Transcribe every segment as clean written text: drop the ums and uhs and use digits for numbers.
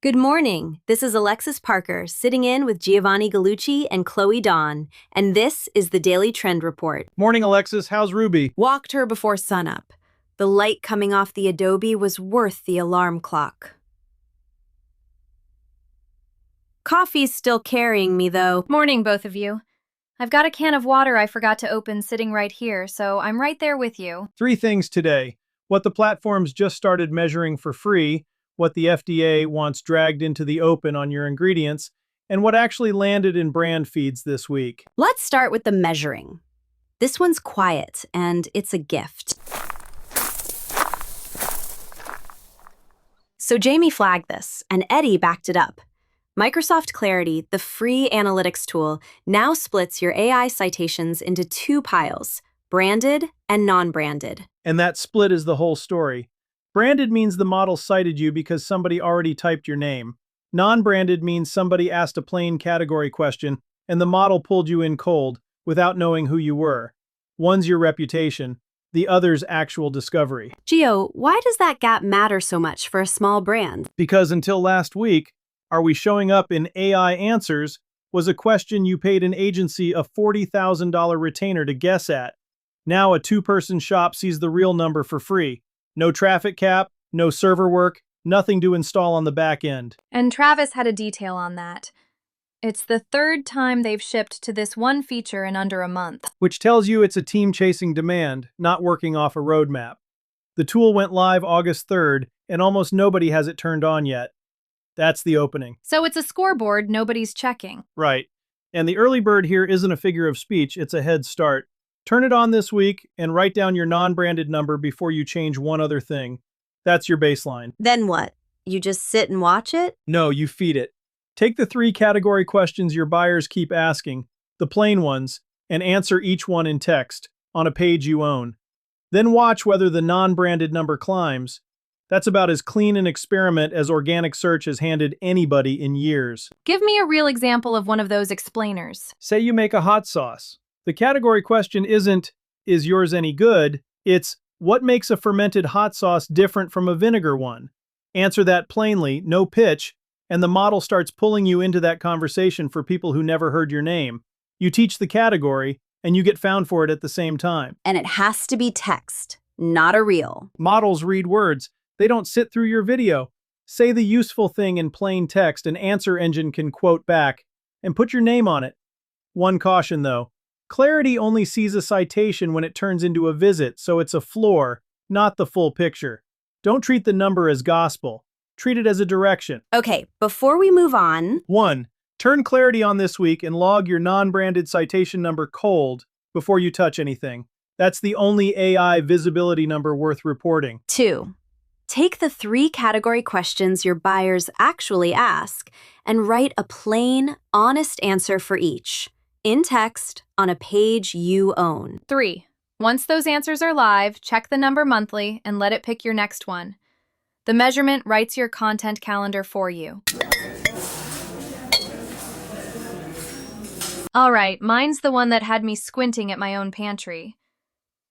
Good morning. This is Alexis Parker sitting in with Giovanni Gallucci and Chloe Dawn, and this is the Daily Trend Report. Morning, Alexis. How's Ruby? Walked her before sunup. The light coming off the adobe was worth the alarm clock. Coffee's still carrying me, though. Morning, both of you. I've got a can of water I forgot to open sitting right here, so I'm right there with you. 3 things today. What the platforms just started measuring for free, what the FDA wants dragged into the open on your ingredients, and what actually landed in brand feeds this week. Let's start with the measuring. This one's quiet, and it's a gift. So Jamie flagged this, and Eddie backed it up. Microsoft Clarity, the free analytics tool, now splits your AI citations into 2 piles, branded and non-branded. And that split is the whole story. Branded means the model cited you because somebody already typed your name. Non-branded means somebody asked a plain category question and the model pulled you in cold without knowing who you were. One's your reputation, the other's actual discovery. Gio, why does that gap matter so much for a small brand? Because until last week, are we showing up in AI answers was a question you paid an agency a $40,000 retainer to guess at. Now a 2-person shop sees the real number for free. No traffic cap, no server work, nothing to install on the back end. And Travis had a detail on that. It's the 3rd time they've shipped to this one feature in under a month. Which tells you it's a team chasing demand, not working off a roadmap. The tool went live August 3rd, and almost nobody has it turned on yet. That's the opening. So it's a scoreboard nobody's checking. Right. And the early bird here isn't a figure of speech, it's a head start. Turn it on this week and write down your non-branded number before you change one other thing. That's your baseline. Then what? You just sit and watch it? No, you feed it. Take the 3 category questions your buyers keep asking, the plain ones, and answer each one in text, on a page you own. Then watch whether the non-branded number climbs. That's about as clean an experiment as organic search has handed anybody in years. Give me a real example of one of those explainers. Say you make a hot sauce. The category question isn't, is yours any good? It's, what makes a fermented hot sauce different from a vinegar one? Answer that plainly, no pitch, and the model starts pulling you into that conversation for people who never heard your name. You teach the category, and you get found for it at the same time. And it has to be text, not a reel. Models read words. They don't sit through your video. Say the useful thing in plain text an answer engine can quote back, and put your name on it. One caution though. Clarity only sees a citation when it turns into a visit, so it's a floor, not the full picture. Don't treat the number as gospel. Treat it as a direction. Okay, before we move on... 1. Turn Clarity on this week and log your non-branded citation number cold before you touch anything. That's the only AI visibility number worth reporting. 2. Take the 3 category questions your buyers actually ask and write a plain, honest answer for each, in text, on a page you own. 3. Once those answers are live, check the number monthly and let it pick your next one. The measurement writes your content calendar for you. All right, mine's the one that had me squinting at my own pantry.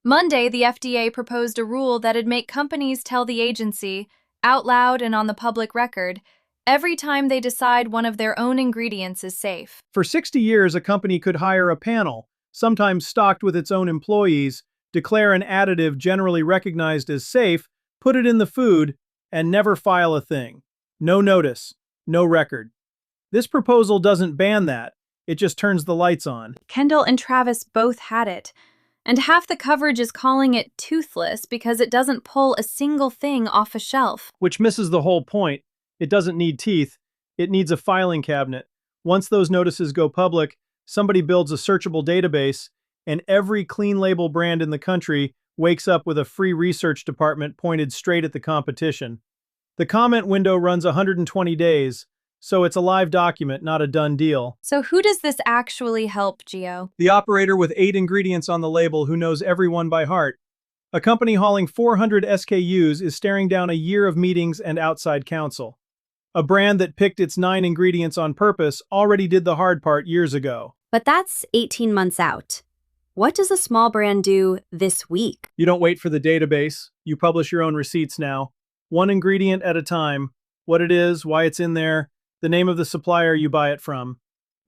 Monday, the FDA proposed a rule that'd make companies tell the agency, out loud and on the public record, every time they decide one of their own ingredients is safe. For 60 years, a company could hire a panel, sometimes stocked with its own employees, declare an additive generally recognized as safe, put it in the food, and never file a thing. No notice, no record. This proposal doesn't ban that, it just turns the lights on. Kendall and Travis both had it. And half the coverage is calling it toothless because it doesn't pull a single thing off a shelf. Which misses the whole point. It doesn't need teeth. It needs a filing cabinet. Once those notices go public, somebody builds a searchable database, and every clean label brand in the country wakes up with a free research department pointed straight at the competition. The comment window runs 120 days, so it's a live document, not a done deal. So who does this actually help, Gio? The operator with 8 ingredients on the label who knows everyone by heart. A company hauling 400 SKUs is staring down a year of meetings and outside counsel. A brand that picked its 9 ingredients on purpose already did the hard part years ago. But that's 18 months out. What does a small brand do this week? You don't wait for the database. You publish your own receipts now. 1 ingredient at a time. what it is, why it's in there, the name of the supplier you buy it from.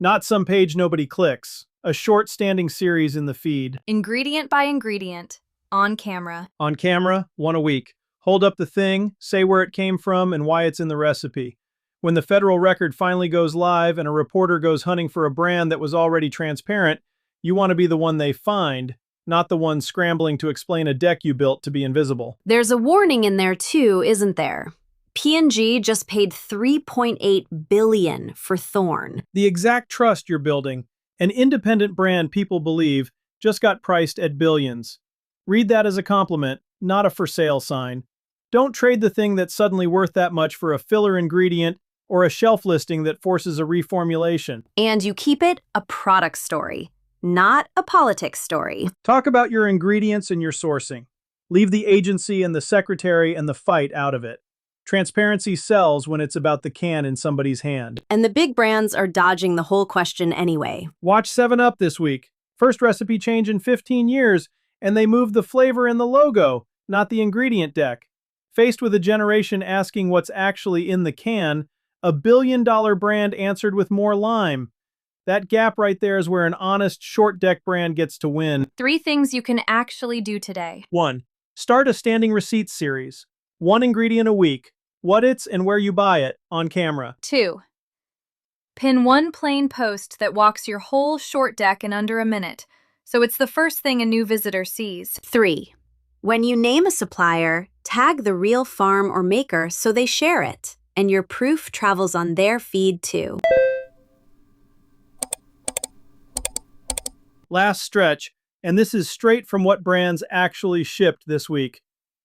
Not some page nobody clicks. A short standing series in the feed. Ingredient by ingredient, on camera. On camera, one a week. Hold up the thing, say where it came from and why it's in the recipe. When the federal record finally goes live and a reporter goes hunting for a brand that was already transparent, you want to be the one they find, not the one scrambling to explain a deck you built to be invisible. There's a warning in there too, isn't there? P&G just paid $3.8 billion for Thorn. The exact trust you're building, an independent brand people believe, just got priced at billions. Read that as a compliment, not a for sale sign. Don't trade the thing that's suddenly worth that much for a filler ingredient or a shelf listing that forces a reformulation. And you keep it a product story, not a politics story. Talk about your ingredients and your sourcing. Leave the agency and the secretary and the fight out of it. Transparency sells when it's about the can in somebody's hand. And the big brands are dodging the whole question anyway. Watch 7-Up this week. First recipe change in 15 years, and they moved the flavor in the logo, not the ingredient deck. Faced with a generation asking what's actually in the can, a billion-dollar brand answered with more lime. That gap right there is where an honest short deck brand gets to win. 3 things you can actually do today. 1. Start a standing receipts series. 1 ingredient a week. What it's and where you buy it, on camera. 2. Pin one plain post that walks your whole short deck in under a minute, so it's the first thing a new visitor sees. 3. When you name a supplier, tag the real farm or maker so they share it, and your proof travels on their feed too. Last stretch, and this is straight from what brands actually shipped this week.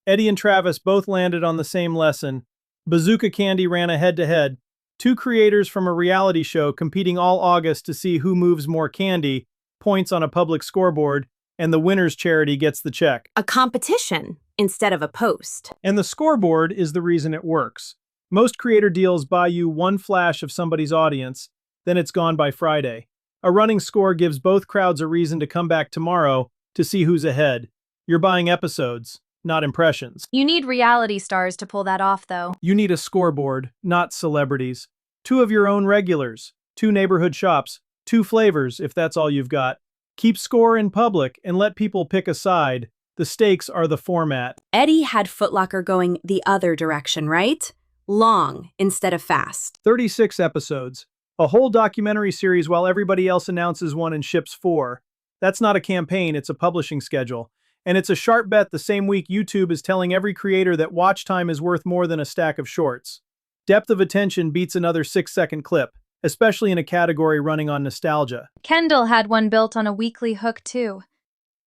Eddie and Travis both landed on the same lesson. Bazooka Candy ran a head-to-head. 2 creators from a reality show competing all August to see who moves more candy, points on a public scoreboard, and the winner's charity gets the check. A competition instead of a post. And the scoreboard is the reason it works. Most creator deals buy you one flash of somebody's audience, then it's gone by Friday. A running score gives both crowds a reason to come back tomorrow to see who's ahead. You're buying episodes, not impressions. You need reality stars to pull that off, though. You need a scoreboard, not celebrities. 2 of your own regulars, 2 neighborhood shops, 2 flavors if that's all you've got. Keep score in public and let people pick a side. The stakes are the format. Eddie had Foot Locker going the other direction, right? Long instead of fast. 36 episodes. A whole documentary series while everybody else announces one and ships 4. That's not a campaign, it's a publishing schedule. And it's a sharp bet the same week YouTube is telling every creator that watch time is worth more than a stack of shorts. Depth of attention beats another 6-second clip, especially in a category running on nostalgia. Kendall had one built on a weekly hook, too.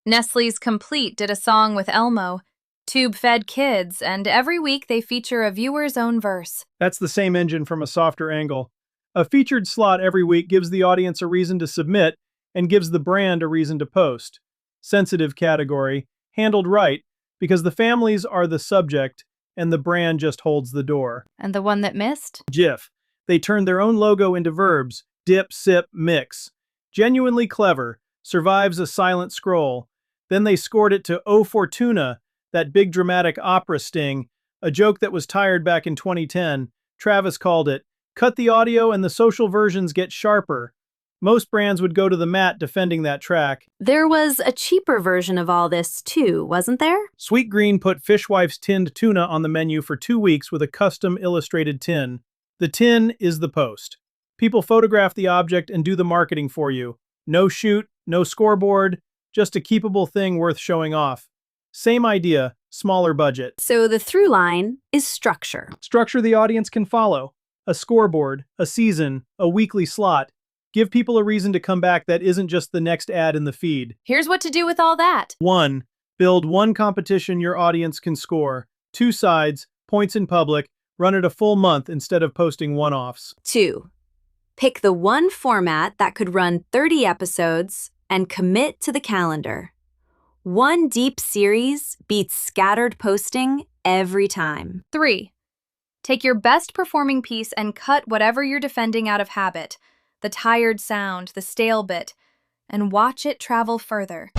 Nestle's Complete did a song with Elmo, tube-fed kids, and every week they feature a viewer's own verse. That's the same engine from a softer angle. A featured slot every week gives the audience a reason to submit and gives the brand a reason to post. Sensitive category, handled right, because the families are the subject and the brand just holds the door. And the one that missed? GIF. They turned their own logo into verbs. Dip, sip, mix. Genuinely clever. Survives a silent scroll. Then they scored it to O Fortuna, that big dramatic opera sting, a joke that was tired back in 2010. Travis called it, cut the audio and the social versions get sharper. Most brands would go to the mat defending that track. There was a cheaper version of all this too, wasn't there? Sweet Green put Fishwife's tinned tuna on the menu for 2 weeks with a custom illustrated tin. The tin is the post. People photograph the object and do the marketing for you. No shoot, no scoreboard, just a keepable thing worth showing off. Same idea, smaller budget. So the through line is structure. Structure the audience can follow. A scoreboard, a season, a weekly slot. Give people a reason to come back that isn't just the next ad in the feed. Here's what to do with all that. 1. Build one competition your audience can score. 2 sides, points in public, run it a full month instead of posting one-offs. 2. Pick the one format that could run 30 episodes and commit to the calendar. One deep series beats scattered posting every time. 3. Take your best performing piece and cut whatever you're defending out of habit, the tired sound, the stale bit, and watch it travel further.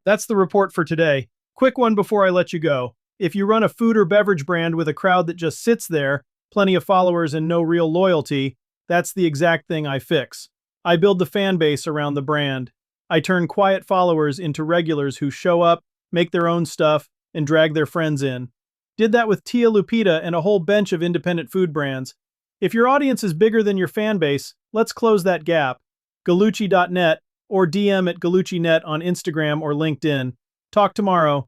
That's the report for today. Quick one before I let you go. If you run a food or beverage brand with a crowd that just sits there, plenty of followers and no real loyalty, that's the exact thing I fix. I build the fan base around the brand. I turn quiet followers into regulars who show up, make their own stuff, and drag their friends in. Did that with Tia Lupita and a whole bench of independent food brands. If your audience is bigger than your fan base, let's close that gap. gallucci.net or DM at gallucci.net on Instagram or LinkedIn. Talk tomorrow.